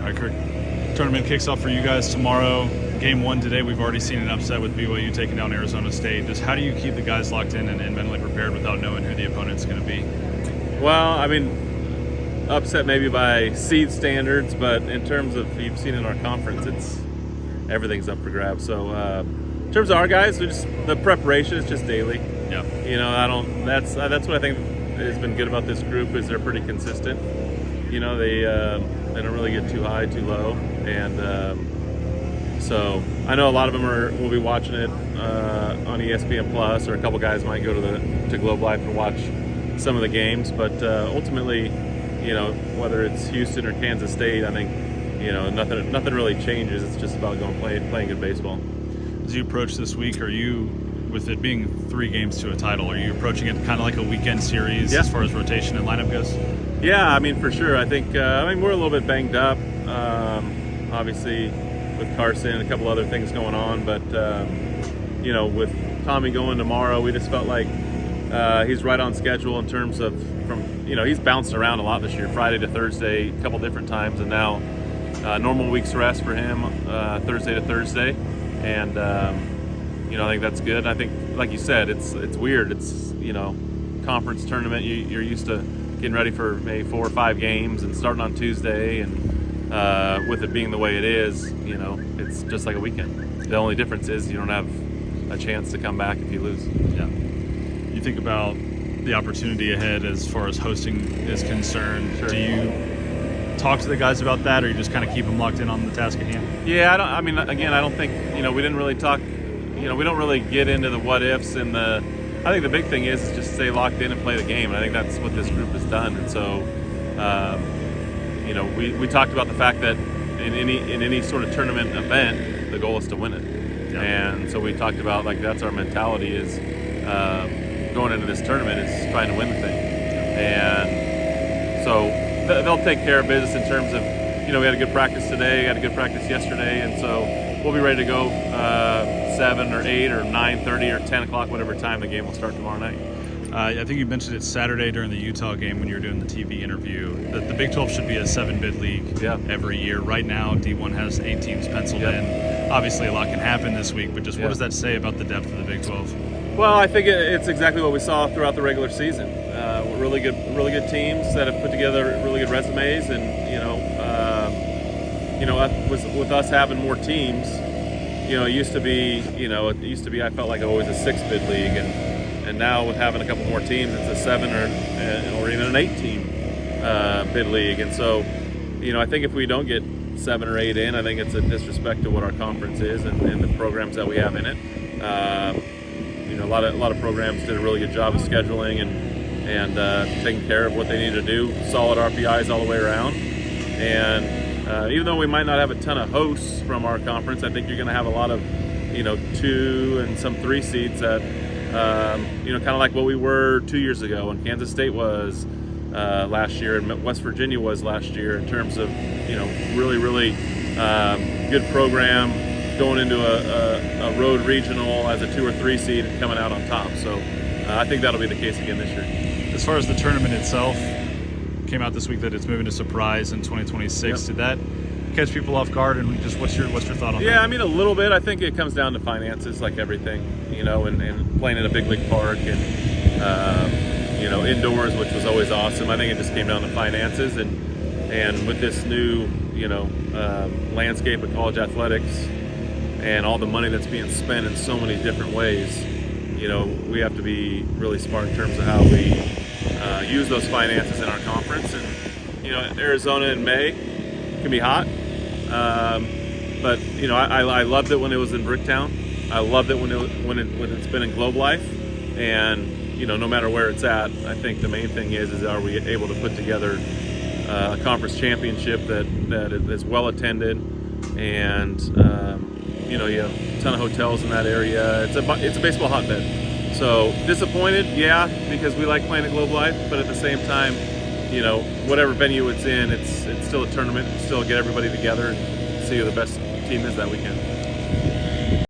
All right, Kirk. Tournament kicks off for you guys tomorrow. Game 1 today, we've already seen an upset with BYU taking down Arizona State. Just how do you keep the guys locked in and mentally prepared without knowing who the opponent's going to be? Well, I mean, upset maybe by seed standards, but in terms of, you've seen in our conference, everything's up for grabs. So in terms of our guys, the preparation is just daily. Yeah. You know, that's what I think has been good about this group is they're pretty consistent. You know, they don't really get too high, too low, and so I know a lot of them will be watching it on ESPN Plus, or a couple guys might go to Globe Life and watch some of the games. But ultimately, you know, whether it's Houston or Kansas State, I think, you know, nothing really changes. It's just about playing good baseball. As you approach this week, are you, with it being 3 games to a title, are you approaching it kind of like a weekend series as far as rotation and lineup goes? Yeah, I mean, for sure. I think we're a little bit banged up, obviously, with Carson and a couple other things going on. But, you know, with Tommy going tomorrow, we just felt like he's right on schedule in terms of he's bounced around a lot this year, Friday to Thursday, a couple different times. And now normal week's rest for him, Thursday to Thursday. And, you know, I think that's good. I think, like you said, it's weird. It's, you know, conference tournament. You're used to getting ready for maybe 4 or 5 games and starting on Tuesday, and with it being the way it is, you know, it's just like a weekend. The only difference is you don't have a chance to come back if you lose. Yeah. You think about the opportunity ahead as far as hosting is concerned. Sure. Do you talk to the guys about that, or you just kind of keep them locked in on the task at hand? Yeah, I don't think, you know, we didn't really talk, you know, we don't really get into the what ifs and I think the big thing is just stay locked in and play the game. And I think that's what this group has done. And so, you know, we talked about the fact that in any sort of tournament event, the goal is to win it. Yeah. And so we talked about, like, that's our mentality is going into this tournament is trying to win the thing. And so they'll take care of business in terms of, you know, we had a good practice today, had a good practice yesterday, and so we'll be ready to go 7 or 8 or 9:30 or 10 o'clock, whatever time the game will start tomorrow night. I think you mentioned it Saturday during the Utah game when you were doing the TV interview that the Big 12 should be a 7-bid league every year. Right now, D1 has 8 teams penciled in. Obviously, a lot can happen this week, but just what does that say about the depth of the Big 12? Well, I think it's exactly what we saw throughout the regular season. Really good teams that have put together really good resumes, and with us having more teams, you know, it used to be I felt like always a 6-bid league, and now with having a couple more teams, it's a 7 or even an 8-team bid league. And so, you know, I think if we don't get 7 or 8 in, I think it's a disrespect to what our conference is and the programs that we have in it. You know, a lot of programs did a really good job of scheduling and taking care of what they need to do. Solid RPIs all the way around. And even though we might not have a ton of hosts from our conference, I think you're going to have a lot of, you know, 2 and some 3 seeds that, you know, kind of like what we were 2 years ago, and Kansas State was last year, and West Virginia was last year, in terms of, you know, really good program going into a road regional as a 2 or 3 seed and coming out on top. So I think that'll be the case again this year. As far as the tournament itself, came out this week that it's moving to Surprise in 2026. Did that catch people off guard, and just what's your thought on that? Yeah, I mean, a little bit. I think it comes down to finances, like everything, you know, and playing in a big league park and you know, indoors, which was always awesome. I think it just came down to finances, and with this new, you know, landscape of college athletics and all the money that's being spent in so many different ways, you know, we have to be really smart in terms of how we use those finances in our conference. And, you know, Arizona in May can be hot, but, you know, I loved it when it was in Bricktown. I loved it when it's been in Globe Life. And, you know, no matter where it's at, I think the main thing is are we able to put together a conference championship that is well attended, and you know, you have a ton of hotels in that area. It's a baseball hotbed. So disappointed, yeah, because we like playing at Globe Life, but at the same time, you know, whatever venue it's in, it's still a tournament. Still get everybody together and see who the best team is that weekend.